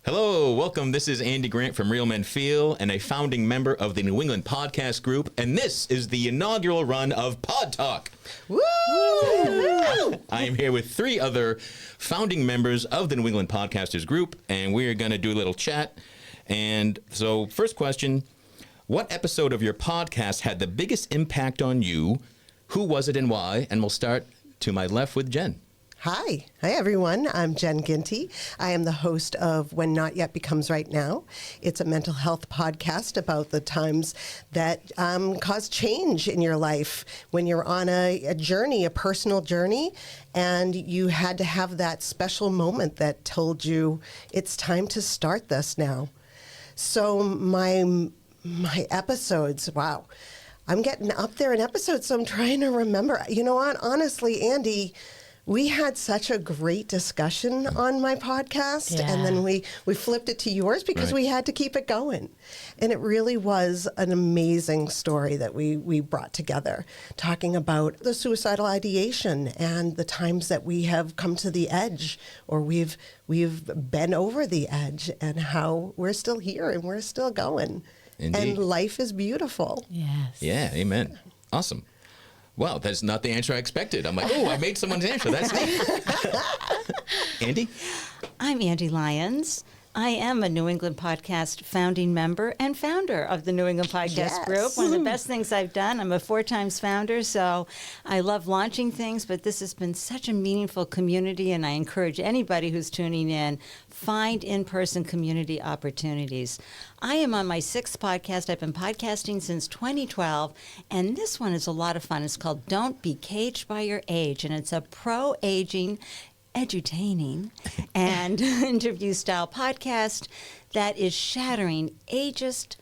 Hello, welcome. This is Andy Grant from Real Men Feel and a founding member of the New England Podcast Group, and this is the inaugural run of Pod Talk. Woo! I am here with three other founding members of the New England Podcasters Group, and we are going to do a little chat. And so, first question, what episode of your podcast had the biggest impact on you? Who was it and why? And we'll start to my left with Jen. Hi everyone. I'm Jen Ginty. I am the host of When Not Yet Becomes Right Now. It's a mental health podcast about the times that cause change in your life when you're on a journey, a personal journey, and you had to have that special moment that told you it's time to start this now. So my episodes, wow. I'm getting up there in episodes, so I'm trying to remember. You know what? Honestly, Andy, we had such a great discussion on my podcast, and then we flipped it to yours because we had to keep it going. And it really was an amazing story that we brought together, talking about the suicidal ideation and the times that we have come to the edge, or we've been over the edge, and how we're still here and we're still going. Indeed. And life is beautiful. Yes. Yeah, amen. Awesome. Wow, that's not the answer I expected. I'm like, oh, I made someone's answer. That's neat. Andy? I'm Ande Lyons. I am a New England Podcast founding member and founder of the New England Podcast Group. One of the best things I've done. I'm a 4 times founder, so I love launching things, but this has been such a meaningful community, and I encourage anybody who's tuning in, find in-person community opportunities. I am on my 6th podcast. I've been podcasting since 2012, and this one is a lot of fun. It's called Don't Be Caged by Your Age, and it's a pro-aging, edutaining and interview style podcast that is shattering ageist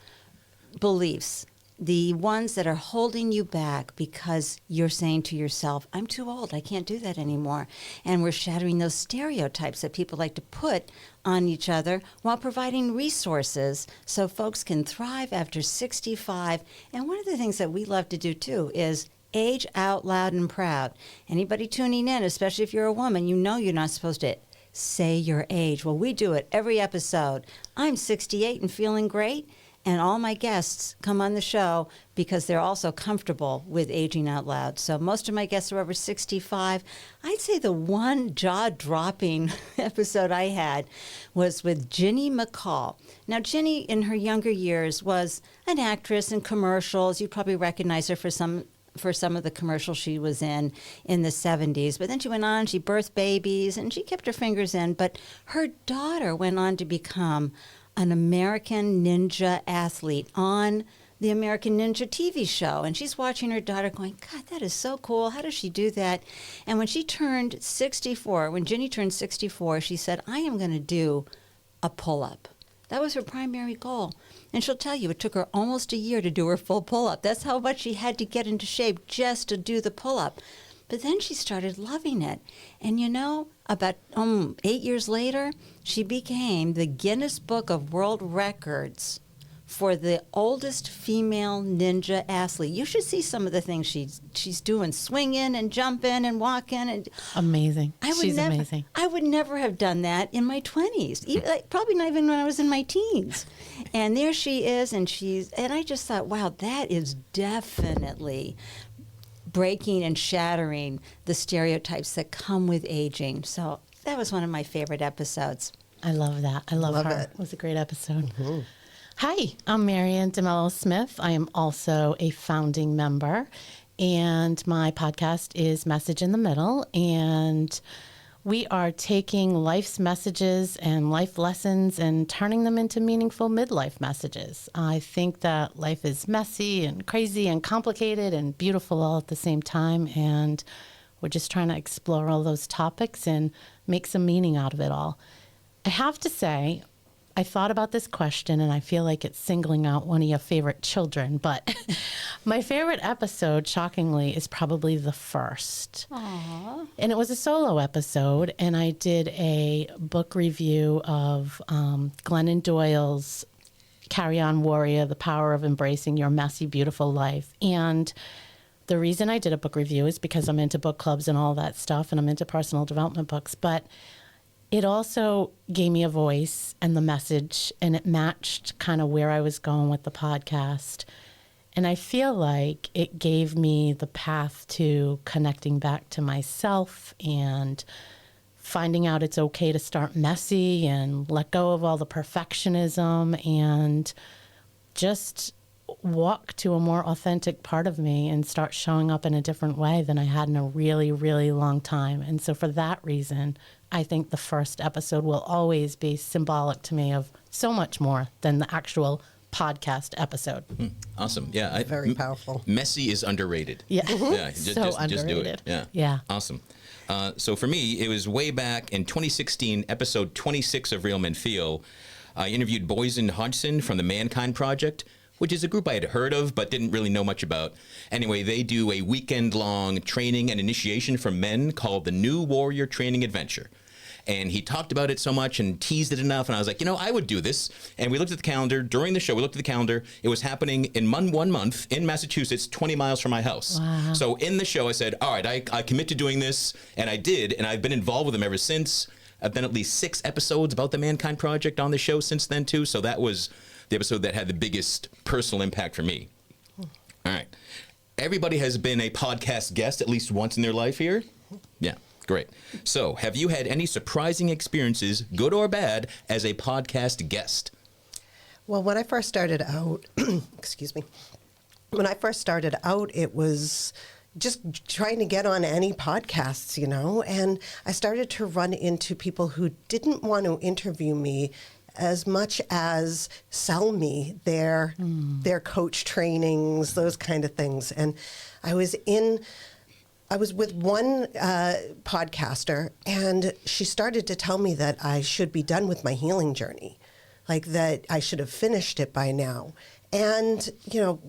beliefs, the ones that are holding you back because you're saying to yourself, I'm too old, I can't do that anymore. And we're shattering those stereotypes that people like to put on each other while providing resources so folks can thrive after 65. And one of the things that we love to do too is age out loud and proud. Anybody tuning in, especially if you're a woman, you know you're not supposed to say your age. Well, we do it every episode. I'm 68 and feeling great, and all my guests come on the show because they're also comfortable with aging out loud. So most of my guests are over 65. I'd say the one jaw-dropping episode I had was with Ginty McCall. Now, Ginty, in her younger years, was an actress in commercials. You probably recognize her for some of the commercials she was in the 70s. But then she went on, she birthed babies, and she kept her fingers in. But her daughter went on to become an American Ninja athlete on the American Ninja TV show. And she's watching her daughter going, God, that is so cool. How does she do that? And when she turned 64, when Ginty turned 64, she said, I am going to do a pull-up. That was her primary goal. And she'll tell you it took her almost a year to do her full pull-up. That's how much she had to get into shape just to do the pull-up. But then she started loving it. And you know, about 8 years later, she became the Guinness Book of World Records for the oldest female ninja athlete. You should see some of the things she's doing, swinging and jumping and walking. And amazing. She's amazing. I would never have done that in my 20s, probably not even when I was in my teens. And there she is, and I just thought, wow, that is definitely breaking and shattering the stereotypes that come with aging. So that was one of my favorite episodes. I love that. I love her. It was a great episode. Mm-hmm. Hi, I'm Marianne DeMello-Smith. I am also a founding member, and my podcast is Message in the Middle, and we are taking life's messages and life lessons and turning them into meaningful midlife messages. I think that life is messy and crazy and complicated and beautiful all at the same time, and we're just trying to explore all those topics and make some meaning out of it all. I have to say, I thought about this question, and I feel like it's singling out one of your favorite children, but my favorite episode, shockingly, is probably the first. Aww. And it was a solo episode, and I did a book review of Glennon Doyle's Carry On Warrior, The Power of Embracing Your Messy, Beautiful Life. And the reason I did a book review is because I'm into book clubs and all that stuff, and I'm into personal development books, but it also gave me a voice and the message, and it matched kind of where I was going with the podcast. And I feel like it gave me the path to connecting back to myself and finding out it's okay to start messy and let go of all the perfectionism and just walk to a more authentic part of me and start showing up in a different way than I had in a really, really long time. And so for that reason, I think the first episode will always be symbolic to me of so much more than the actual podcast episode. Awesome. Yeah. Very powerful. Messy is underrated. Yeah. Yeah. So Just do underrated. it. Yeah. Yeah. Awesome. So for me, it was way back in 2016, episode 26 of Real Men Feel. I interviewed Boysen Hodgson from the Mankind Project, which is a group I had heard of but didn't really know much about. Anyway, they do a weekend-long training and initiation for men called the New Warrior Training Adventure. And he talked about it so much and teased it enough, and I was like, I would do this. And we looked at the calendar. During the show, we looked at the calendar. It was happening in 1 month in Massachusetts, 20 miles from my house. Wow. So in the show, I said, all right, I commit to doing this, and I did, and I've been involved with them ever since. I've done at least 6 episodes about the Mankind Project on the show since then, too. So that was the episode that had the biggest personal impact for me. All right. Everybody has been a podcast guest at least once in their life here. Yeah. Great. So, have you had any surprising experiences, good or bad, as a podcast guest? Well, when I first started out, excuse me, when I first started out, it was just trying to get on any podcasts, and I started to run into people who didn't want to interview me as much as sell me their coach trainings, those kind of things. And I was with one podcaster, and she started to tell me that I should be done with my healing journey, like that I should have finished it by now. And,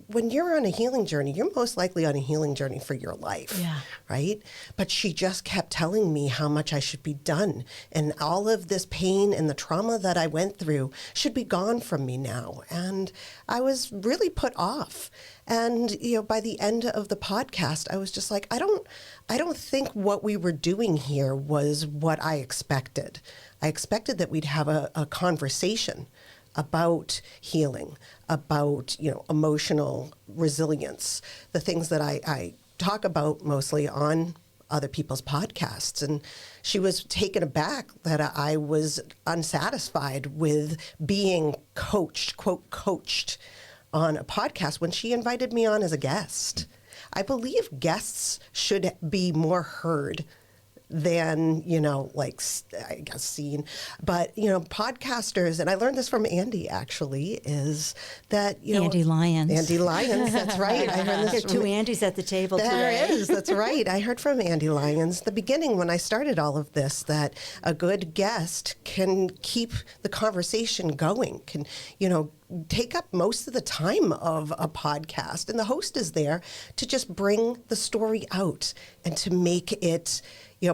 when you're on a healing journey, you're most likely on a healing journey for your life, right? But she just kept telling me how much I should be done. And all of this pain and the trauma that I went through should be gone from me now. And I was really put off. And, by the end of the podcast, I was just like, I don't think what we were doing here was what I expected. I expected that we'd have a conversation about healing, about, emotional resilience, the things that I talk about mostly on other people's podcasts. And she was taken aback that I was unsatisfied with being coached, quote, coached on a podcast when she invited me on as a guest. I believe guests should be more heard than, I guess seen. But, podcasters, and I learned this from Andy actually, is that, Ande Lyons. Ande Lyons, that's right. I heard this There are 2 Andys at the table today. There is, that's right. I heard from Ande Lyons the beginning when I started all of this that a good guest can keep the conversation going, can, take up most of the time of a podcast. And the host is there to just bring the story out and to make it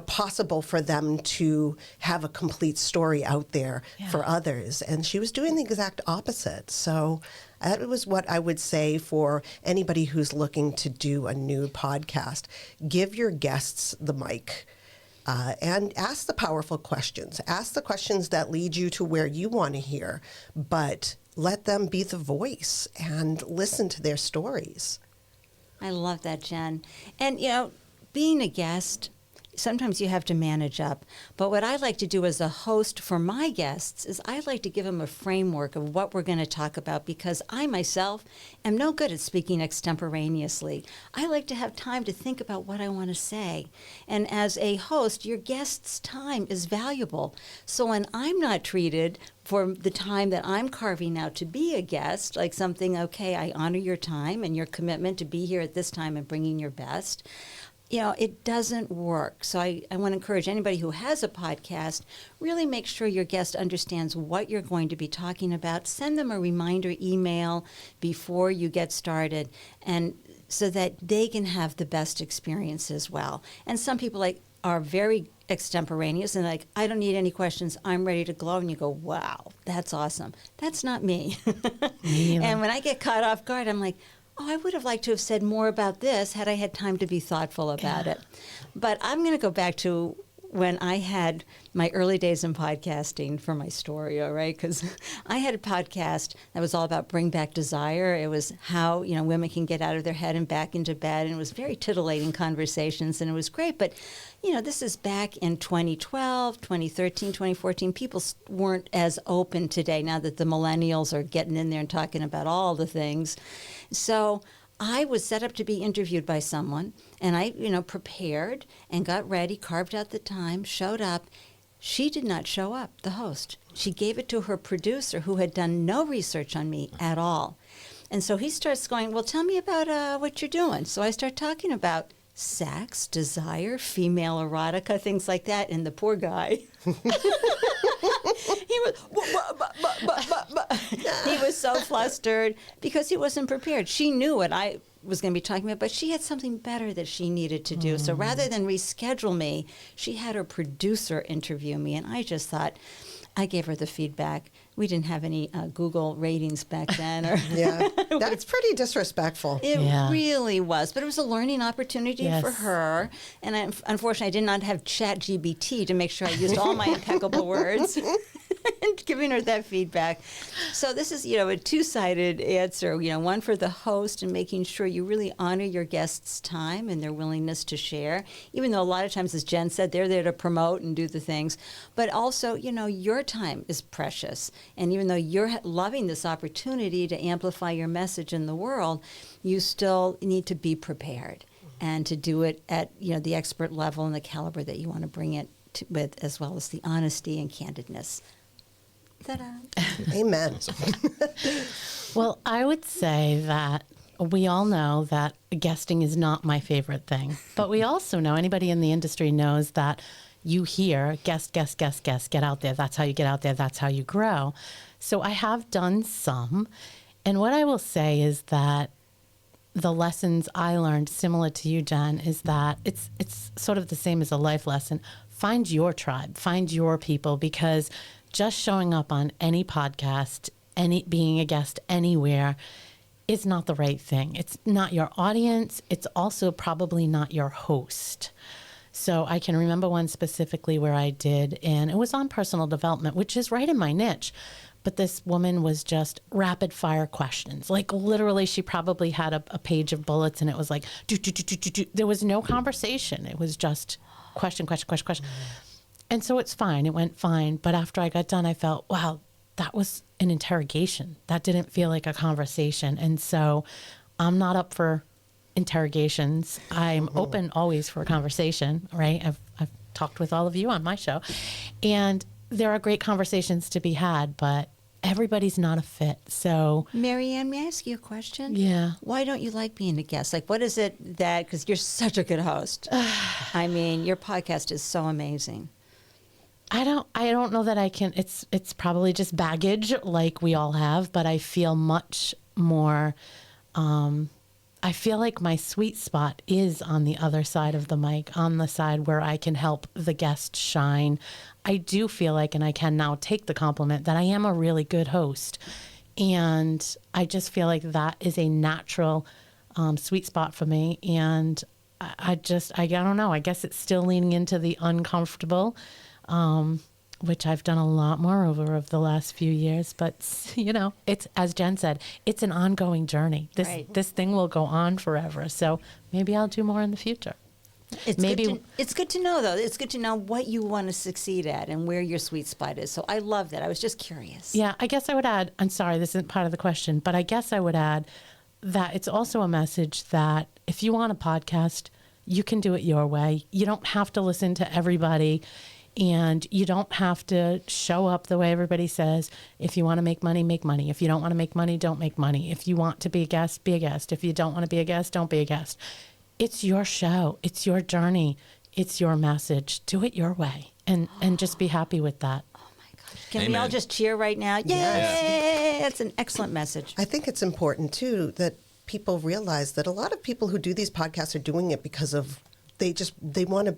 possible for them to have a complete story out there for others. And she was doing the exact opposite. So that was what I would say for anybody who's looking to do a new podcast. Give your guests the mic. And ask the powerful questions. Ask the questions that lead you to where you want to hear, but let them be the voice and listen to their stories. I love that, Jen. And, being a guest, sometimes you have to manage up. But what I like to do as a host for my guests is I like to give them a framework of what we're going to talk about, because I myself am no good at speaking extemporaneously. I like to have time to think about what I want to say. And as a host, your guest's time is valuable. So when I'm not treated for the time that I'm carving out to be a guest, like something, okay, I honor your time and your commitment to be here at this time and bringing your best, it doesn't work. So I want to encourage anybody who has a podcast, really make sure your guest understands what you're going to be talking about. Send them a reminder email before you get started, and so that they can have the best experience as well. And some people are very extemporaneous and I don't need any questions. I'm ready to glow. And you go, wow, that's awesome. That's not me. And when I get caught off guard, I'm like, oh, I would have liked to have said more about this had I had time to be thoughtful about it. But I'm going to go back to when I had my early days in podcasting for my story, all right? Because I had a podcast that was all about bring back desire. It was how, women can get out of their head and back into bed. And it was very titillating conversations, and it was great. But, this is back in 2012, 2013, 2014. People weren't as open today now that the millennials are getting in there and talking about all the things. So I was set up to be interviewed by someone, and I, prepared and got ready, carved out the time, showed up. She did not show up, the host. She gave it to her producer, who had done no research on me at all. And so he starts going, well, tell me about what you're doing. So I start talking about sex, desire, female erotica, things like that. And the poor guy, he was so flustered because he wasn't prepared. She knew what I was going to be talking about, but she had something better that she needed to do. So rather than reschedule me, she had her producer interview me. And I just thought, I gave her the feedback. We didn't have any Google ratings back then. Yeah, that's pretty disrespectful. It really was. But it was a learning opportunity for her. And unfortunately, I did not have ChatGPT to make sure I used all my impeccable words. And giving her that feedback. So this is, a two-sided answer, one for the host and making sure you really honor your guests' time and their willingness to share, even though a lot of times, as Jen said, they're there to promote and do the things. But also, your time is precious. And even though you're loving this opportunity to amplify your message in the world, you still need to be prepared and to do it at, the expert level and the caliber that you want to bring it with, as well as the honesty and candidness. Ta-da. Amen. Well, I would say that we all know that guesting is not my favorite thing, but we also know, anybody in the industry knows that you hear guest, get out there. That's how you get out there. That's how you grow. So I have done some. And what I will say is that the lessons I learned, similar to you, Jen, is that it's sort of the same as a life lesson. Find your tribe, find your people, because just showing up on any podcast, being a guest anywhere is not the right thing. It's not your audience. It's also probably not your host. So I can remember one specifically where I did, and it was on personal development, which is right in my niche. But this woman was just rapid fire questions. Like literally, she probably had a page of bullets, and it was like, there was no conversation. It was just question. And so it's fine. It went fine. But after I got done, I felt, wow, that was an interrogation. That didn't feel like a conversation. And so I'm not up for interrogations. I'm open always for a conversation, right? I've talked with all of you on my show. And there are great conversations to be had, but everybody's not a fit. So, Marianne, may I ask you a question? Yeah. Why don't you like being a guest? Like, what is it that, because you're such a good host. I mean, your podcast is so amazing. I don't know that I can, it's probably just baggage like we all have, but I feel much more, I feel like my sweet spot is on the other side of the mic, on the side where I can help the guest shine. I do feel like, and I can now take the compliment, that I am a really good host. And I just feel like that is a natural sweet spot for me. And I don't know, I guess it's still leaning into the uncomfortable, which I've done a lot more over the last few years. But, it's, as Jen said, it's an ongoing journey. This thing will go on forever. So maybe I'll do more in the future. It's good to know, though. It's good to know what you want to succeed at and where your sweet spot is. So I love that. I was just curious. Yeah, I guess I would add, I'm sorry, this isn't part of the question, but I guess I would add that it's also a message that if you want a podcast, you can do it your way. You don't have to listen to everybody. And you don't have to show up the way everybody says. If you want to make money, make money. If you don't want to make money, don't make money. If you want to be a guest, be a guest. If you don't want to be a guest, don't be a guest. It's your show. It's your journey. It's your message. Do it your way. And just be happy with that. Oh, my gosh. Can we all just cheer right now? Yay! Yes. That's an excellent message. I think it's important, too, that people realize that a lot of people who do these podcasts are doing it because of they want to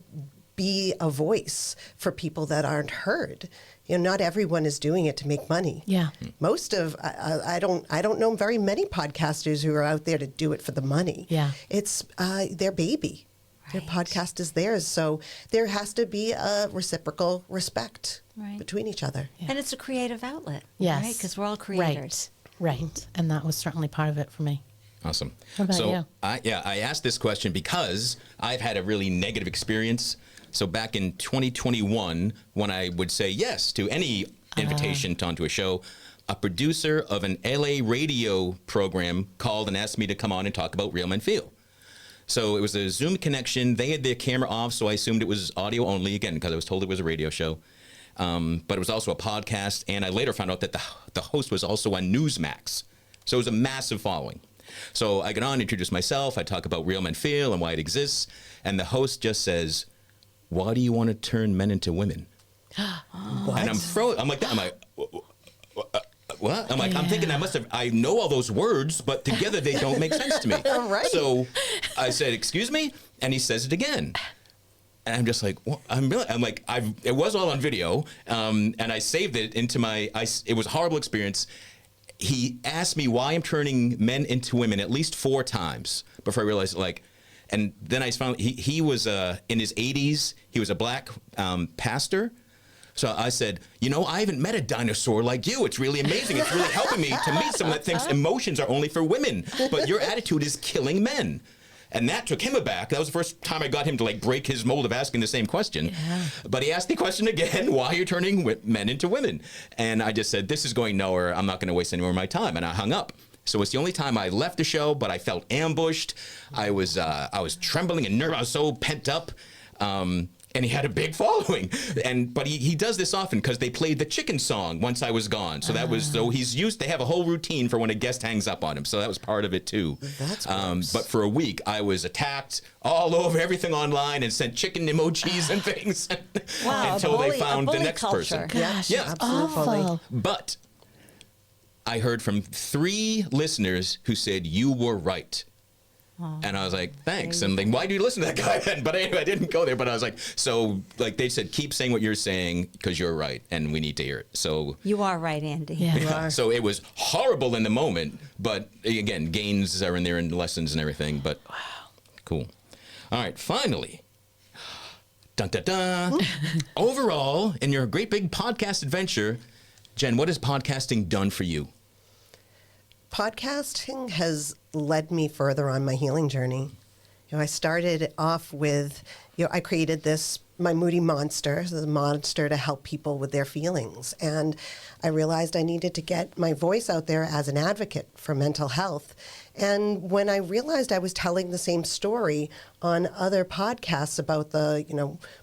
be a voice for people that aren't heard. Not everyone is doing it to make money. Yeah. Most of I don't know very many podcasters who are out there to do it for the money. Yeah. It's their baby. Your podcast is theirs. So there has to be a reciprocal respect between each other. Yeah. And it's a creative outlet. Yes. Right? Because we're all creators. Right. And that was certainly part of it for me. Awesome. What about so you? I asked this question because I've had a really negative experience. So back in 2021, when I would say yes to any invitation onto a show, a producer of an LA radio program called and asked me to come on and talk about Real Men Feel. So it was a Zoom connection. They had their camera off, so I assumed it was audio only, again, because I was told it was a radio show. But it was also a podcast, and I later found out that the host was also on Newsmax. So it was a massive following. So I get on, introduce myself, I talk about Real Men Feel and why it exists, and the host just says, "Why do you want to turn men into women?" What? And I'm like, what? I'm like, I'm thinking I know all those words, but together they don't make sense to me. Right. So I said, "Excuse me?" And he says it again. And I'm just like, well, it was all on video. And I saved it into it was a horrible experience. He asked me why I'm turning men into women at least 4 times before I realized, and then I found he was in his 80s. He was a black pastor. So I said, I haven't met a dinosaur like you. It's really amazing. It's really helping me to meet someone that thinks emotions are only for women. But your attitude is killing men. And that took him aback. That was the first time I got him to break his mold of asking the same question. Yeah. But he asked the question again, why are you turning men into women? And I just said, this is going nowhere. I'm not going to waste any more of my time. And I hung up. So it's the only time I left the show, but I felt ambushed. I was trembling and nervous. I was so pent up. And he had a big following, but he does this often because they played the chicken song once I was gone. So he's used. They have a whole routine for when a guest hangs up on him. So that was part of it too. That's gross. But for a week, I was attacked all over everything online and sent chicken emojis and things until they found the next person. Gosh, yeah, absolutely. But I heard from 3 listeners who said you were right. And I was like, thanks. And why do you listen to that guy then? But anyway, I didn't go there. But I was like, they said, keep saying what you're saying because you're right. And we need to hear it. So you are right, Andy. Yeah. You are. So it was horrible in the moment. But again, gains are in there and lessons and everything. But cool. All right. Finally. Dun, dun, dun. Overall, in your great big podcast adventure, Jen, what has podcasting done for you? Podcasting has led me further on my healing journey. I started off with, I created my Moody Monster, the monster to help people with their feelings. And I realized I needed to get my voice out there as an advocate for mental health. And when I realized I was telling the same story on other podcasts about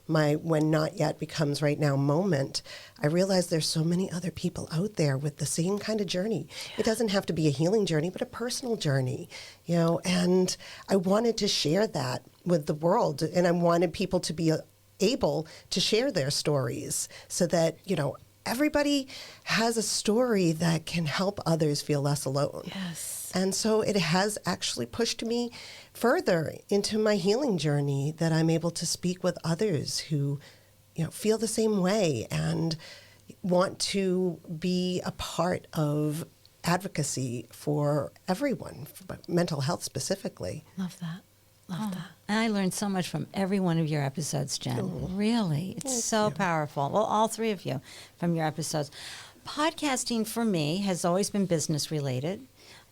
my when not yet becomes right now moment, I realized there's so many other people out there with the same kind of journey. It doesn't have to be a healing journey, but a personal journey, and I wanted to share that with the world. And I wanted people to be able to share their stories so that, everybody has a story that can help others feel less alone. Yes. And so it has actually pushed me further into my healing journey that I'm able to speak with others who, feel the same way and want to be a part of advocacy for everyone, for mental health specifically. Love that. Love that. And I learned so much from every one of your episodes, Jen. Really. It's so powerful. Well, all 3 of you from your episodes. Podcasting for me has always been business related.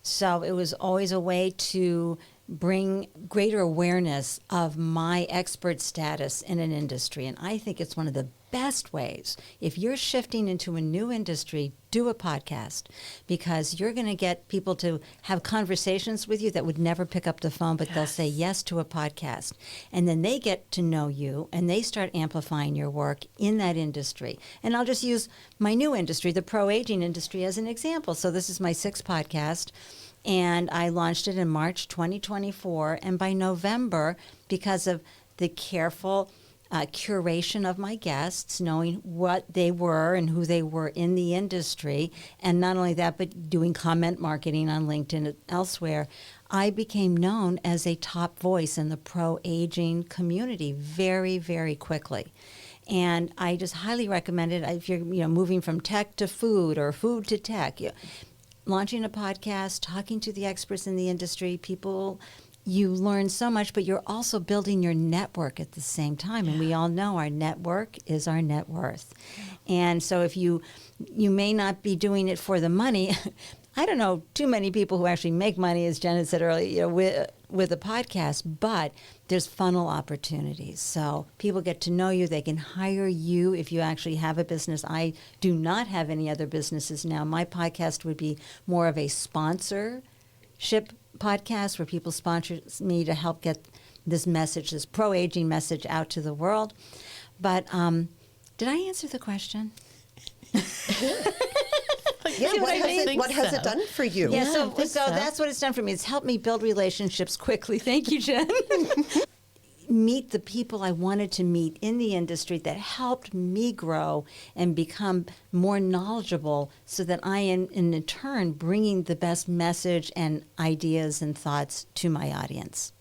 So it was always a way to bring greater awareness of my expert status in an industry. And I think it's one of the best ways. If you're shifting into a new industry, do a podcast, because you're going to get people to have conversations with you that would never pick up the phone, but they'll say yes to a podcast. And then they get to know you and they start amplifying your work in that industry. And I'll just use my new industry, the pro-aging industry, as an example. So this is my 6th podcast. And I launched it in March 2024. And by November, because of the careful curation of my guests, knowing what they were and who they were in the industry, and not only that, but doing comment marketing on LinkedIn and elsewhere, I became known as a top voice in the pro-aging community very, very quickly. And I just highly recommend it if you're moving from tech to food or food to tech. Launching a podcast, talking to the experts in the industry, people you learn so much, but you're also building your network at the same time. And we all know our network is our net worth. And so if you may not be doing it for the money. I don't know too many people who actually make money, as Jen had said earlier, with a podcast, but there's funnel opportunities. So people get to know you. They can hire you if you actually have a business. I do not have any other businesses now. My podcast would be more of a sponsorship podcast where people sponsor me to help get this message, this pro-aging message out to the world. But did I answer the question? Yeah, what has it done for you? Yeah, so that's what it's done for me. It's helped me build relationships quickly. Thank you, Jen. Meet the people I wanted to meet in the industry that helped me grow and become more knowledgeable so that I am, in turn, bringing the best message and ideas and thoughts to my audience.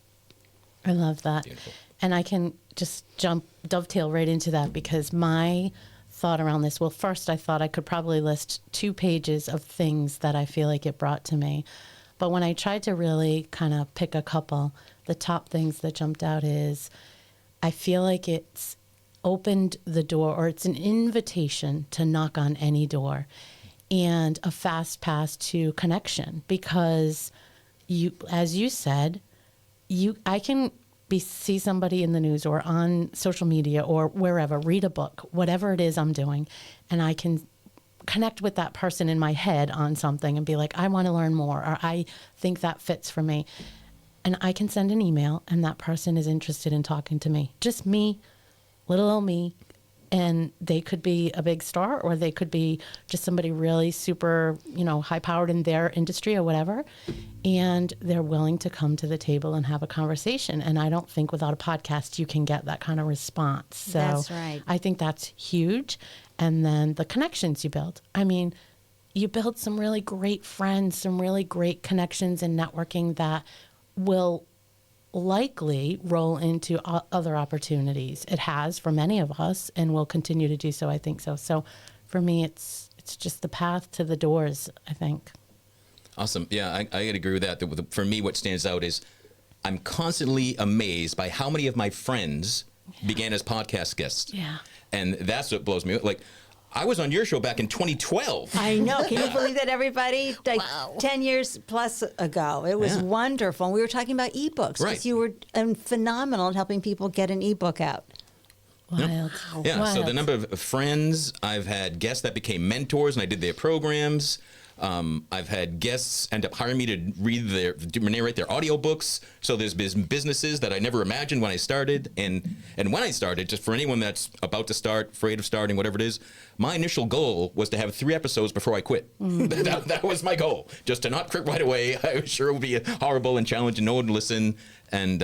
I love that. Beautiful. And I can just dovetail right into that because my thought around this, well, first I thought I could probably list 2 pages of things that I feel like it brought to me. But when I tried to really kind of pick a couple, the top things that jumped out is I feel like it's opened the door, or it's an invitation to knock on any door, and a fast pass to connection because you, as you said, I can see somebody in the news or on social media or wherever, read a book, whatever it is I'm doing, and I can connect with that person in my head on something and be like, I want to learn more, or I think that fits for me. And I can send an email and that person is interested in talking to me. Just me, little old me. And they could be a big star or they could be just somebody really super, high powered in their industry or whatever. And they're willing to come to the table and have a conversation. And I don't think without a podcast you can get that kind of response. So that's right. I think that's huge. And then the connections you build. I mean, you build some really great friends, some really great connections and networking that will likely roll into other opportunities. It has for many of us and will continue to do so, I think so. So for me, it's just the path to the doors, I think. Awesome. Yeah, I agree with that. For me, what stands out is I'm constantly amazed by how many of my friends began as podcast guests. Yeah. And that's what blows me up. Like, I was on your show back in 2012. I know. Can you believe that, everybody? Like wow. 10 years plus ago. It was wonderful. And we were talking about ebooks because right. you were phenomenal at helping people get an ebook out. Wild. Yeah, Wild. So the number of friends, I've had guests that became mentors and I did their programs. I've had guests end up hiring me to narrate their audiobooks. So there's businesses that I never imagined when I started. And when I started, just for anyone that's about to start, afraid of starting, whatever it is, my initial goal was to have 3 episodes before I quit. That was my goal, just to not quit right away. I was sure it would be horrible and challenging. No one would listen. And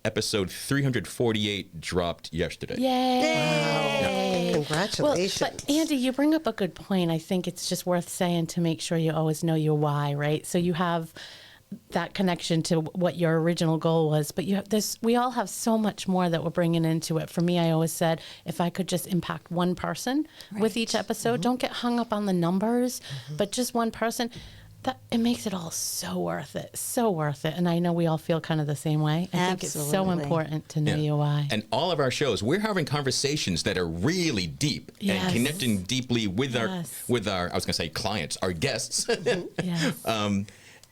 episode 348 dropped yesterday. Yay! Wow. Congratulations. Well, but Andy, you bring up a good point. I think it's just worth saying to make sure you always know your why, right? So you have that connection to what your original goal was, but you have this. We all have so much more that we're bringing into it. For me, I always said, if I could just impact one person with each episode, don't get hung up on the numbers, but just one person. That it makes it all so worth it, and I know we all feel kind of the same way. I think it's so important to know your why. And all of our shows, we're having conversations that are really deep and connecting deeply with our I was going to say clients, our guests.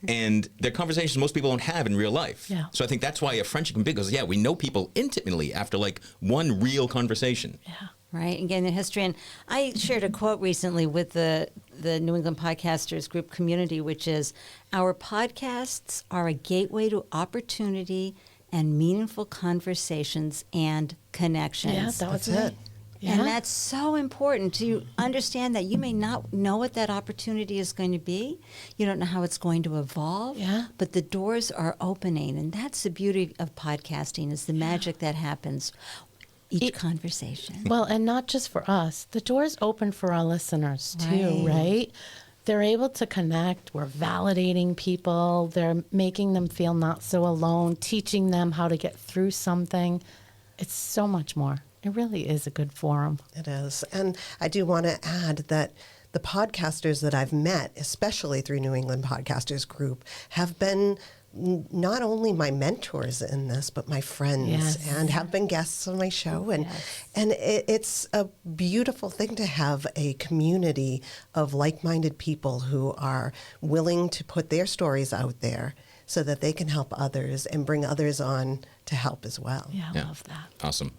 And they're conversations most people don't have in real life. Yeah. So I think that's why a friendship can be, because we know people intimately after like one real conversation. Yeah. Right, again, the history. And I shared a quote recently with the New England Podcasters Group community, which is, our podcasts are a gateway to opportunity and meaningful conversations and connections. Yeah, that was it. Yeah. And that's so important to understand that you may not know what that opportunity is going to be. You don't know how it's going to evolve. Yeah. But the doors are opening. And that's the beauty of podcasting, is the magic that happens. Each conversation. Well, and not just for us. The door's open for our listeners, too, right? They're able to connect. We're validating people. They're making them feel not so alone, teaching them how to get through something. It's so much more. It really is a good forum. It is. And I do want to add that the podcasters that I've met, especially through New England Podcasters Group, have been not only my mentors in this, but my friends, Yes. and have been guests on my show. And it's a beautiful thing to have a community of like-minded people who are willing to put their stories out there so that they can help others and bring others on to help as well. Yeah, I love that.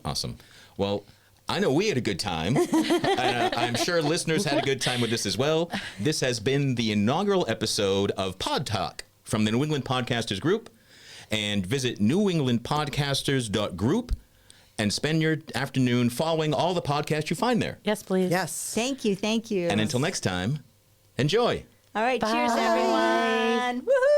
Awesome. Well, I know we had a good time. And, I'm sure listeners had a good time with this as well. This has been the inaugural episode of Pod Talk from the New England Podcasters Group. And visit newenglandpodcasters.group and spend your afternoon following all the podcasts you find there. Yes, please. Yes. Thank you. And until next time, enjoy. All right, Bye. cheers, everyone. Woohoo!